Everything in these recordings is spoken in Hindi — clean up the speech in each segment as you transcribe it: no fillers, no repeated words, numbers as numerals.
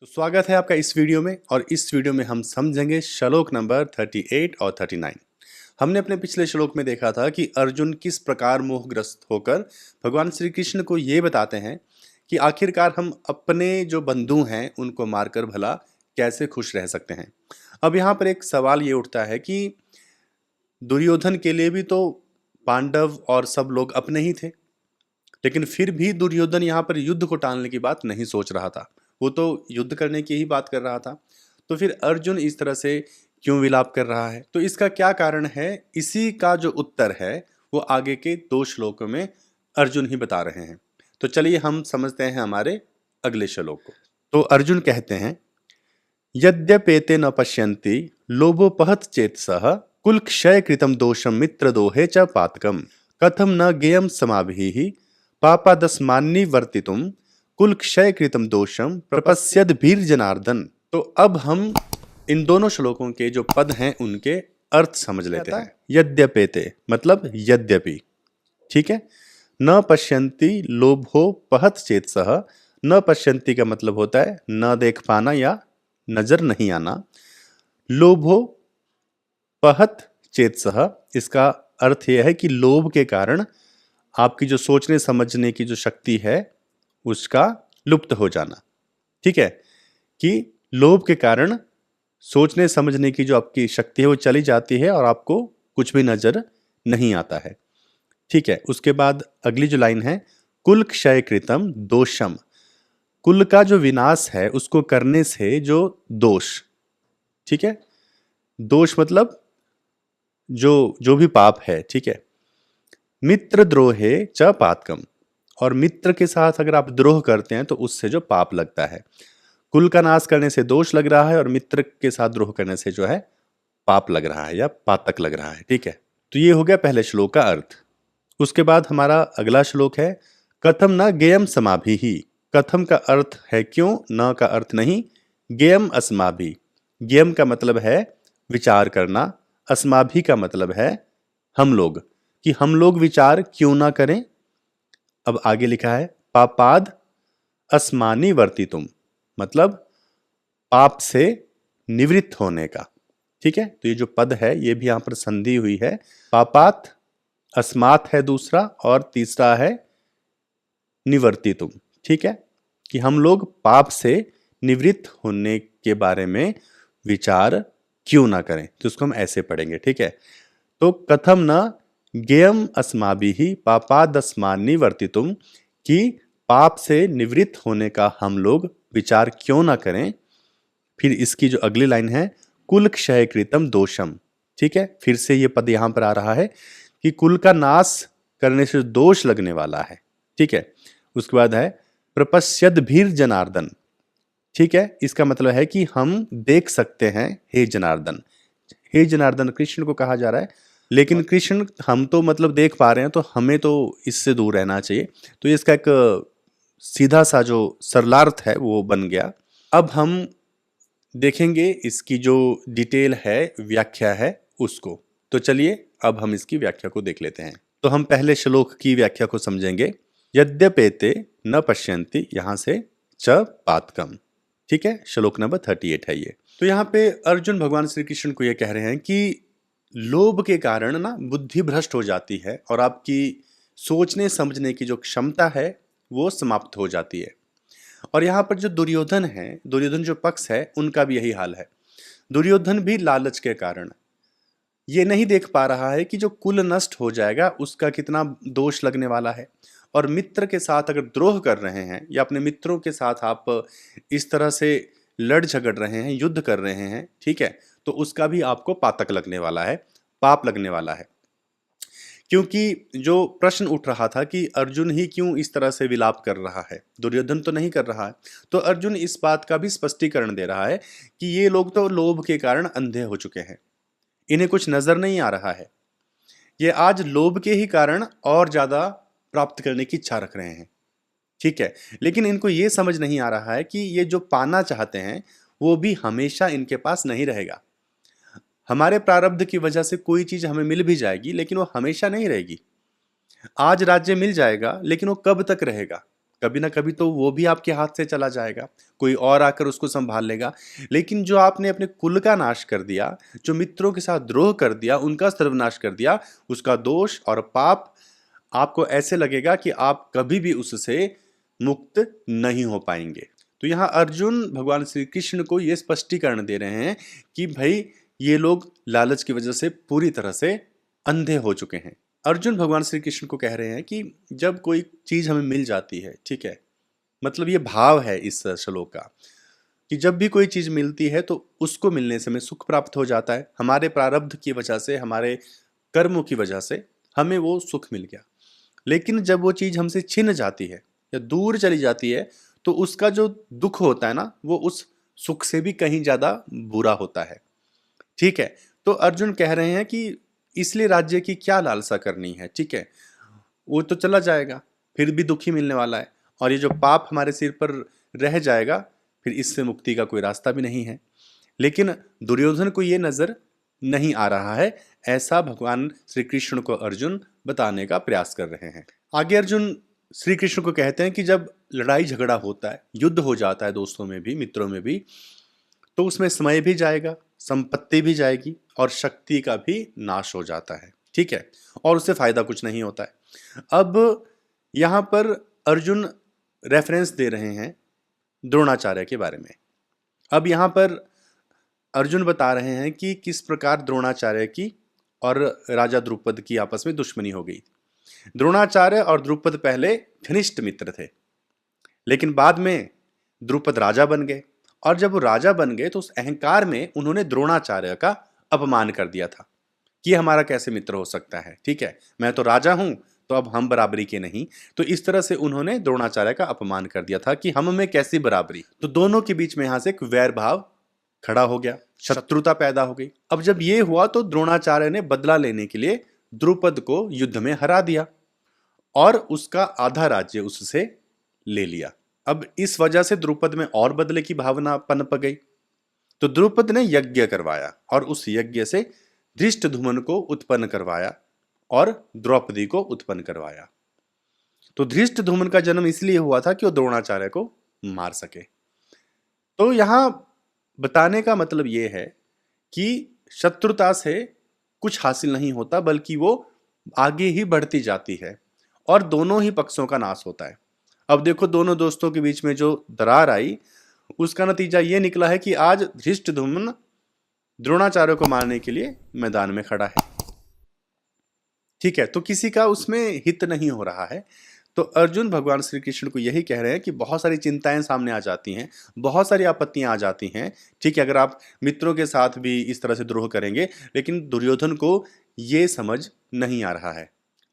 तो स्वागत है आपका इस वीडियो में। और इस वीडियो में हम समझेंगे श्लोक नंबर 38 और 39। हमने अपने पिछले श्लोक में देखा था कि अर्जुन किस प्रकार मोहग्रस्त होकर भगवान श्री कृष्ण को ये बताते हैं कि आखिरकार हम अपने जो बंधु हैं उनको मारकर भला कैसे खुश रह सकते हैं। अब यहाँ पर एक सवाल ये उठता है कि दुर्योधन के लिए भी तो पांडव और सब लोग अपने ही थे, लेकिन फिर भी दुर्योधन यहाँ पर युद्ध को टालने की बात नहीं सोच रहा था। वो तो युद्ध करने की ही बात कर रहा था। तो फिर अर्जुन इस तरह से क्यों विलाप कर रहा है, तो इसका क्या कारण है, इसी का जो उत्तर है वो आगे के 2 श्लोकों में अर्जुन ही बता रहे हैं। तो चलिए हम समझते हैं हमारे अगले श्लोक को। तो अर्जुन कहते हैं, यद्यपेते न पश्यन्ति लोभोपहत चेतसः कुल क्षय कृतम दोषम मित्र दोहे च पातकम कथम न गेयम समाभिः पापादस्मान्नि वर्तितुम कुल क्षय कृतम दोषम प्रपश्यद भीर जनार्दन। तो अब हम इन दोनों श्लोकों के जो पद हैं उनके अर्थ समझ लेते हैं। यद्यपेते मतलब यद्यपि, ठीक है। न पश्यन्ति लोभो पहत चेतसः, न पश्यन्ति का मतलब होता है न देख पाना या नजर नहीं आना। लोभो पहत चेतसः, इसका अर्थ यह है कि लोभ के कारण आपकी जो सोचने समझने की जो शक्ति है उसका लुप्त हो जाना, ठीक है। कि लोभ के कारण सोचने समझने की जो आपकी शक्ति है वो चली जाती है और आपको कुछ भी नजर नहीं आता है, ठीक है। उसके बाद अगली जो लाइन है, कुल क्षय कृतम दोषम, कुल का जो विनाश है उसको करने से जो दोष, ठीक है। दोष मतलब जो भी पाप है, ठीक है। मित्र द्रोहे च पातकम, और मित्र के साथ अगर आप द्रोह करते हैं तो उससे जो पाप लगता है। कुल का नाश करने से दोष लग रहा है और मित्र के साथ द्रोह करने से जो है पाप लग रहा है या पातक लग रहा है, ठीक है। तो ये हो गया पहले श्लोक का अर्थ। उसके बाद हमारा अगला श्लोक है, कथम न गेयम समाभिः। कथम का अर्थ है क्यों, न का अर्थ नहीं। गेयम अस्माभि, गेयम का मतलब है विचार करना, अस्माभि का मतलब है हम लोग, कि हम लोग विचार क्यों ना करें। अब आगे लिखा है, पापाद अस्मानि वर्तितुम, मतलब पाप से निवृत्त होने का, ठीक है। तो ये जो पद है ये भी यहां पर संधि हुई है। पापात अस्मात है दूसरा और तीसरा है निवर्तितुम, ठीक है। कि हम लोग पाप से निवृत्त होने के बारे में विचार क्यों ना करें, तो उसको हम ऐसे पढ़ेंगे, ठीक है। तो कथम न गेयम अस्माभिः पापादस्मानि वर्तितुम, कि पाप से निवृत्त होने का हम लोग विचार क्यों ना करें। फिर इसकी जो अगली लाइन है, कुल क्षय कृतम दोषम, ठीक है। फिर से ये पद यहां पर आ रहा है कि कुल का नाश करने से दोष लगने वाला है, ठीक है। उसके बाद है प्रपश्यद भीर जनार्दन, ठीक है। इसका मतलब है कि हम देख सकते हैं हे जनार्दन। हे जनार्दन कृष्ण को कहा जा रहा है, लेकिन कृष्ण हम तो मतलब देख पा रहे हैं तो हमें तो इससे दूर रहना चाहिए। तो इसका एक सीधा सा जो सरलार्थ है वो बन गया। अब हम देखेंगे इसकी जो डिटेल है, व्याख्या है उसको। तो चलिए अब हम इसकी व्याख्या को देख लेते हैं। तो हम पहले श्लोक की व्याख्या को समझेंगे। यद्यपेते न पश्यन्ति, यहां से च पातकम, ठीक है। श्लोक नंबर 38 है ये। तो यहाँ पे अर्जुन भगवान श्री कृष्ण को ये कह रहे हैं कि लोभ के कारण ना बुद्धि भ्रष्ट हो जाती है और आपकी सोचने समझने की जो क्षमता है वो समाप्त हो जाती है। और यहाँ पर जो दुर्योधन है, दुर्योधन जो पक्ष है उनका भी यही हाल है। दुर्योधन भी लालच के कारण ये नहीं देख पा रहा है कि जो कुल नष्ट हो जाएगा उसका कितना दोष लगने वाला है। और मित्र के साथ अगर द्रोह कर रहे हैं या अपने मित्रों के साथ आप इस तरह से लड़ झगड़ रहे हैं, युद्ध कर रहे हैं, ठीक है, तो उसका भी आपको पातक लगने वाला है, पाप लगने वाला है। क्योंकि जो प्रश्न उठ रहा था कि अर्जुन ही क्यों इस तरह से विलाप कर रहा है, दुर्योधन तो नहीं कर रहा है, तो अर्जुन इस बात का भी स्पष्टीकरण दे रहा है कि ये लोग तो लोभ के कारण अंधे हो चुके हैं, इन्हें कुछ नजर नहीं आ रहा है। ये आज लोभ के ही कारण और ज्यादा प्राप्त करने की इच्छा रख रहे हैं, ठीक है। लेकिन इनको ये समझ नहीं आ रहा है कि ये जो पाना चाहते हैं वो भी हमेशा इनके पास नहीं रहेगा। हमारे प्रारब्ध की वजह से कोई चीज हमें मिल भी जाएगी लेकिन वो हमेशा नहीं रहेगी। आज राज्य मिल जाएगा लेकिन वो कब तक रहेगा, कभी ना कभी तो वो भी आपके हाथ से चला जाएगा, कोई और आकर उसको संभाल लेगा। लेकिन जो आपने अपने कुल का नाश कर दिया, जो मित्रों के साथ द्रोह कर दिया, उनका सर्वनाश कर दिया, उसका दोष और पाप आपको ऐसे लगेगा कि आप कभी भी उससे मुक्त नहीं हो पाएंगे। तो यहाँ अर्जुन भगवान श्री कृष्ण को ये स्पष्टीकरण दे रहे हैं कि भाई ये लोग लालच की वजह से पूरी तरह से अंधे हो चुके हैं। अर्जुन भगवान श्री कृष्ण को कह रहे हैं कि जब कोई चीज हमें मिल जाती है, ठीक है, मतलब ये भाव है इस श्लोक का कि जब भी कोई चीज मिलती है तो उसको मिलने से हमें सुख प्राप्त हो जाता है। हमारे प्रारब्ध की वजह से, हमारे कर्मों की वजह से हमें वो सुख मिल गया। लेकिन जब वो चीज हमसे छिन जाती है या दूर चली जाती है तो उसका जो दुख होता है ना, वो उस सुख से भी कहीं ज्यादा बुरा होता है। ठीक है, तो अर्जुन कह रहे हैं कि इसलिए राज्य की क्या लालसा करनी है, ठीक है, वो तो चला जाएगा, फिर भी दुखी मिलने वाला है, और ये जो पाप हमारे सिर पर रह जाएगा, फिर इससे मुक्ति का कोई रास्ता भी नहीं है। लेकिन दुर्योधन को ये नजर नहीं आ रहा है, ऐसा भगवान श्री कृष्ण को अर्जुन बताने का प्रयास कर रहे हैं। आगे अर्जुन श्री कृष्ण को कहते हैं कि जब लड़ाई झगड़ा होता है, युद्ध हो जाता है दोस्तों में भी, मित्रों में भी, तो उसमें समय भी जाएगा, संपत्ति भी जाएगी और शक्ति का भी नाश हो जाता है, ठीक है, और उससे फायदा कुछ नहीं होता है। अब यहां पर अर्जुन रेफरेंस दे रहे हैं द्रोणाचार्य के बारे में। अब यहां पर अर्जुन बता रहे हैं कि किस प्रकार द्रोणाचार्य की और राजा द्रुपद की आपस में दुश्मनी हो गई। द्रोणाचार्य और द्रुपद पहले घनिष्ठ मित्र थे, लेकिन बाद में द्रुपद राजा बन गए, और जब वो राजा बन गए तो उस अहंकार में उन्होंने द्रोणाचार्य का अपमान कर दिया था कि हमारा कैसे मित्र हो सकता है, ठीक है, मैं तो राजा हूं तो अब हम बराबरी के नहीं। तो इस तरह से उन्होंने द्रोणाचार्य का अपमान कर दिया था कि हम में कैसी बराबरी। तो दोनों के बीच में यहां से एक वैर भाव खड़ा हो गया, शत्रुता पैदा हो गई। अब जब ये हुआ तो द्रोणाचार्य ने बदला लेने के लिए द्रुपद को युद्ध में हरा दिया और उसका आधा राज्य उससे ले लिया। अब इस वजह से द्रुपद में और बदले की भावना पनप गई। तो द्रुपद ने यज्ञ करवाया और उस यज्ञ से धृष्टद्युम्न को उत्पन्न करवाया और द्रौपदी को उत्पन्न करवाया। तो धृष्टद्युम्न का जन्म इसलिए हुआ था कि वो द्रोणाचार्य को मार सके। तो यहां बताने का मतलब यह है कि शत्रुता से कुछ हासिल नहीं होता, बल्कि वो आगे ही बढ़ती जाती है और दोनों ही पक्षों का नाश होता है। अब देखो, दोनों दोस्तों के बीच में जो दरार आई, उसका नतीजा ये निकला है कि आज धृष्टद्युम्न द्रोणाचार्य को मारने के लिए मैदान में खड़ा है, ठीक है, तो किसी का उसमें हित नहीं हो रहा है। तो अर्जुन भगवान श्री कृष्ण को यही कह रहे हैं कि बहुत सारी चिंताएं सामने आ जाती हैं, बहुत सारी आपत्तियां आ जाती हैं, ठीक है, अगर आप मित्रों के साथ भी इस तरह से द्रोह करेंगे, लेकिन दुर्योधन को ये समझ नहीं आ रहा है।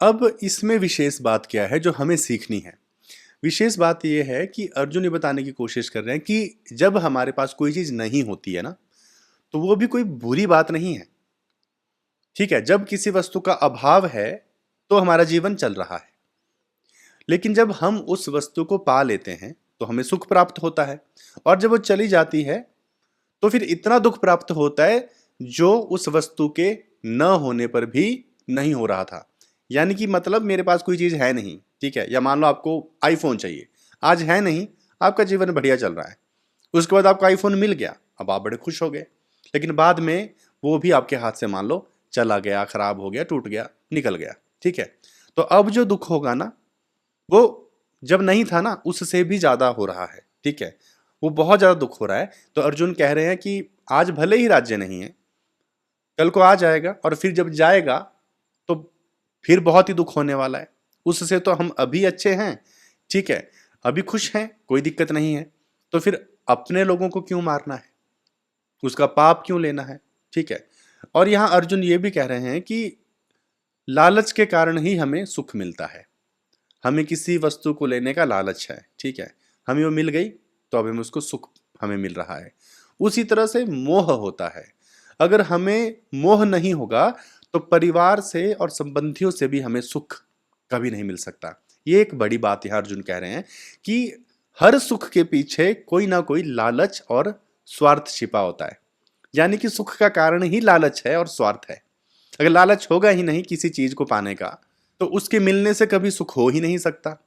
अब इसमें विशेष बात क्या है जो हमें सीखनी है? विशेष बात यह है कि अर्जुन ये बताने की कोशिश कर रहे हैं कि जब हमारे पास कोई चीज नहीं होती है ना, तो वो भी कोई बुरी बात नहीं है, ठीक है, जब किसी वस्तु का अभाव है तो हमारा जीवन चल रहा है। लेकिन जब हम उस वस्तु को पा लेते हैं तो हमें सुख प्राप्त होता है, और जब वो चली जाती है तो फिर इतना दुख प्राप्त होता है जो उस वस्तु के न होने पर भी नहीं हो रहा था। यानी कि मतलब मेरे पास कोई चीज है नहीं, ठीक है, या मान लो आपको आईफोन चाहिए, आज है नहीं, आपका जीवन बढ़िया चल रहा है, उसके बाद आपको आईफोन मिल गया, अब आप बड़े खुश हो गए, लेकिन बाद में वो भी आपके हाथ से मान लो चला गया, खराब हो गया, टूट गया, निकल गया, ठीक है। तो अब जो दुख होगा ना, वो जब नहीं था ना उससे भी ज्यादा हो रहा है, ठीक है, वो बहुत ज्यादा दुख हो रहा है। तो अर्जुन कह रहे हैं कि आज भले ही राज्य नहीं है, कल को आ जाएगा, और फिर जब जाएगा तो फिर बहुत ही दुख होने वाला है। उससे तो हम अभी अच्छे हैं, ठीक है, अभी खुश हैं, कोई दिक्कत नहीं है, तो फिर अपने लोगों को क्यों मारना है, उसका पाप क्यों लेना है, ठीक है। और यहां अर्जुन ये भी कह रहे हैं कि लालच के कारण ही हमें सुख मिलता है, हमें किसी वस्तु को लेने का लालच है, ठीक है, हमें वो मिल गई तो अब हमें उसको सुख हमें मिल रहा है। उसी तरह से मोह होता है, अगर हमें मोह नहीं होगा तो परिवार से और संबंधियों से भी हमें सुख कभी नहीं मिल सकता। ये एक बड़ी बात यहाँ अर्जुन कह रहे हैं कि हर सुख के पीछे कोई ना कोई लालच और स्वार्थ छिपा होता है, यानी कि सुख का कारण ही लालच है और स्वार्थ है। अगर लालच होगा ही नहीं किसी चीज को पाने का, तो उसके मिलने से कभी सुख हो ही नहीं सकता,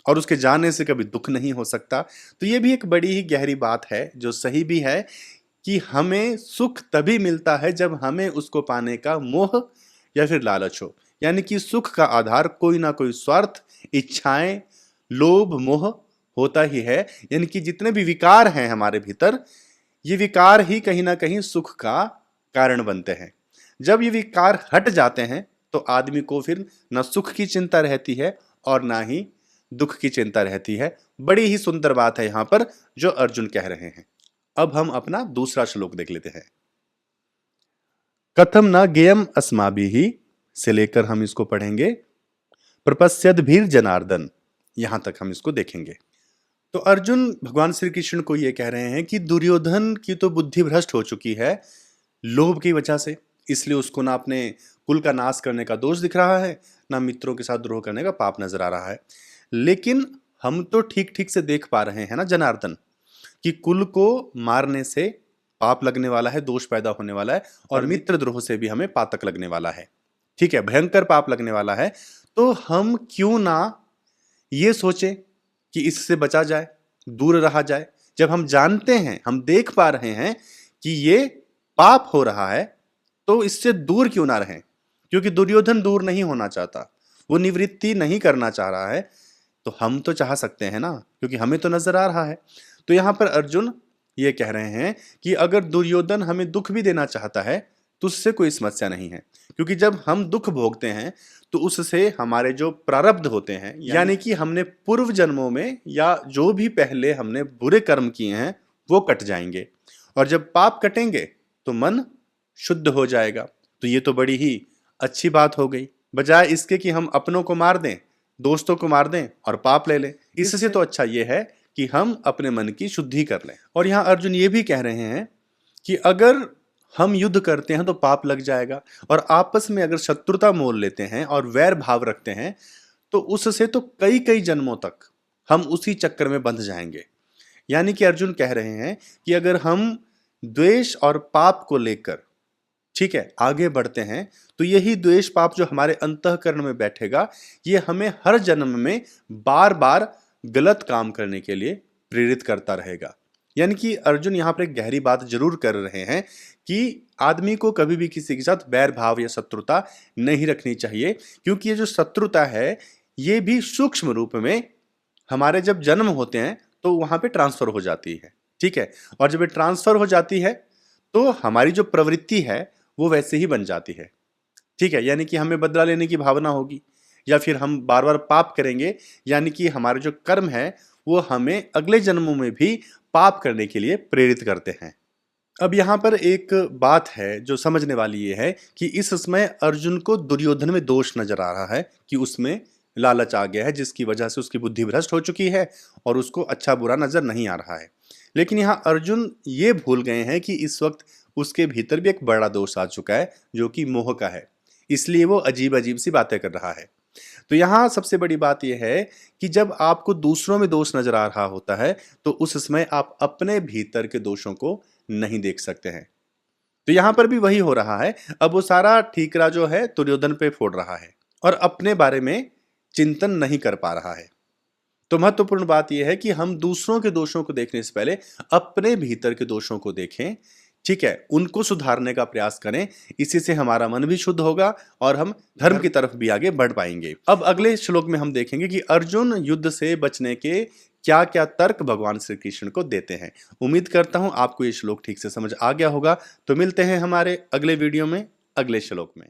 और उसके जाने से कभी दुख नहीं हो सकता। तो ये भी एक बड़ी ही गहरी बात है जो सही भी है कि हमें सुख तभी मिलता है जब हमें उसको पाने का मोह या फिर लालच हो। यानी कि सुख का आधार कोई ना कोई स्वार्थ, इच्छाएं, लोभ, मोह होता ही है। यानी कि जितने भी विकार हैं हमारे भीतर, ये विकार ही कहीं ना कहीं सुख का कारण बनते हैं। जब ये विकार हट जाते हैं तो आदमी को फिर न सुख की चिंता रहती है और ना ही दुख की चिंता रहती है। बड़ी ही सुंदर बात है यहां पर जो अर्जुन कह रहे हैं। अब हम अपना दूसरा श्लोक देख लेते हैं। कथम न ज्ञेयम अस्माभिः से लेकर हम इसको पढ़ेंगे प्रपश्यद्भिर जनार्दन, यहां तक हम इसको देखेंगे। तो अर्जुन भगवान श्री कृष्ण को यह कह रहे हैं कि दुर्योधन की तो बुद्धि भ्रष्ट हो चुकी है लोभ की वजह से, इसलिए उसको ना अपने कुल का नाश करने का दोष दिख रहा है, ना मित्रों के साथ द्रोह करने का पाप नजर आ रहा है। लेकिन हम तो ठीक ठीक से देख पा रहे हैं ना जनार्दन, कि कुल को मारने से पाप लगने वाला है, दोष पैदा होने वाला है, और मित्र द्रोह से भी हमें पातक लगने वाला है। ठीक है, भयंकर पाप लगने वाला है। तो हम क्यों ना ये सोचें कि इससे बचा जाए, दूर रहा जाए। जब हम जानते हैं, हम देख पा रहे हैं कि ये पाप हो रहा है, तो इससे दूर क्यों ना रहें। क्योंकि दुर्योधन दूर नहीं होना चाहता, वो निवृत्ति नहीं करना चाह रहा है, तो हम तो चाह सकते हैं ना, क्योंकि हमें तो नजर आ रहा है। तो यहां पर अर्जुन ये कह रहे हैं कि अगर दुर्योधन हमें दुख भी देना चाहता है तो उससे कोई समस्या नहीं है, क्योंकि जब हम दुख भोगते हैं तो उससे हमारे जो प्रारब्ध होते हैं, यानी कि हमने पूर्व जन्मों में या जो भी पहले हमने बुरे कर्म किए हैं वो कट जाएंगे, और जब पाप कटेंगे तो मन शुद्ध हो जाएगा। तो ये तो बड़ी ही अच्छी बात हो गई, बजाय इसके कि हम अपनों को मार दें, दोस्तों को मार दें और पाप ले लें। इससे तो अच्छा ये है कि हम अपने मन की शुद्धि कर लें। और यहां अर्जुन ये भी कह रहे हैं कि अगर हम युद्ध करते हैं तो पाप लग जाएगा, और आपस में अगर शत्रुता मोल लेते हैं और वैर भाव रखते हैं तो उससे तो कई कई जन्मों तक हम उसी चक्कर में बंध जाएंगे। यानी कि अर्जुन कह रहे हैं कि अगर हम द्वेष और पाप को लेकर, ठीक है, आगे बढ़ते हैं तो यही द्वेष पाप जो हमारे अंतःकरण में बैठेगा, ये हमें हर जन्म में बार बार गलत काम करने के लिए प्रेरित करता रहेगा। यानी कि अर्जुन यहां पर एक गहरी बात जरूर कर रहे हैं कि आदमी को कभी भी किसी के साथ बैर भाव या शत्रुता नहीं रखनी चाहिए, क्योंकि ये जो शत्रुता है ये भी सूक्ष्म रूप में हमारे जब जन्म होते हैं तो वहां पे ट्रांसफर हो जाती है। ठीक है, और जब ये ट्रांसफर हो जाती है तो हमारी जो प्रवृत्ति है वो वैसे ही बन जाती है। ठीक है, यानी कि हमें बदला लेने की भावना होगी, या फिर हम बार बार पाप करेंगे, यानी कि हमारे जो कर्म है वो हमें अगले जन्मों में भी पाप करने के लिए प्रेरित करते हैं। अब यहां पर एक बात है जो समझने वाली ये है कि इस समय अर्जुन को दुर्योधन में दोष नजर आ रहा है कि उसमें लालच आ गया है, जिसकी वजह से उसकी बुद्धि भ्रष्ट हो चुकी है और उसको अच्छा बुरा नजर नहीं आ रहा है। लेकिन यहाँ अर्जुन ये भूल गए हैं कि इस वक्त उसके भीतर भी एक बड़ा दोष आ चुका है जो कि मोह का है, इसलिए वो अजीब अजीब सी बातें कर रहा है। तो यहाँ सबसे बड़ी बात यह है कि जब आपको दूसरों में दोष नजर आ रहा होता है तो उस समय आप अपने भीतर के दोषों को नहीं देख सकते हैं। तो यहां पर भी वही हो रहा है। अब वो सारा ठीकरा जो है दुर्योधन पे फोड़ रहा है और अपने बारे में चिंतन नहीं कर पा रहा है। तो महत्वपूर्ण बात यह है कि हम दूसरों के दोषों को देखने से पहले अपने भीतर के दोषों को देखें, ठीक है, उनको सुधारने का प्रयास करें। इसी से हमारा मन भी शुद्ध होगा और हम धर्म की तरफ भी आगे बढ़ पाएंगे। अब अगले श्लोक में हम देखेंगे कि अर्जुन युद्ध से बचने के क्या क्या तर्क भगवान श्री कृष्ण को देते हैं। उम्मीद करता हूं आपको ये श्लोक ठीक से समझ आ गया होगा। तो मिलते हैं हमारे अगले वीडियो में, अगले श्लोक में।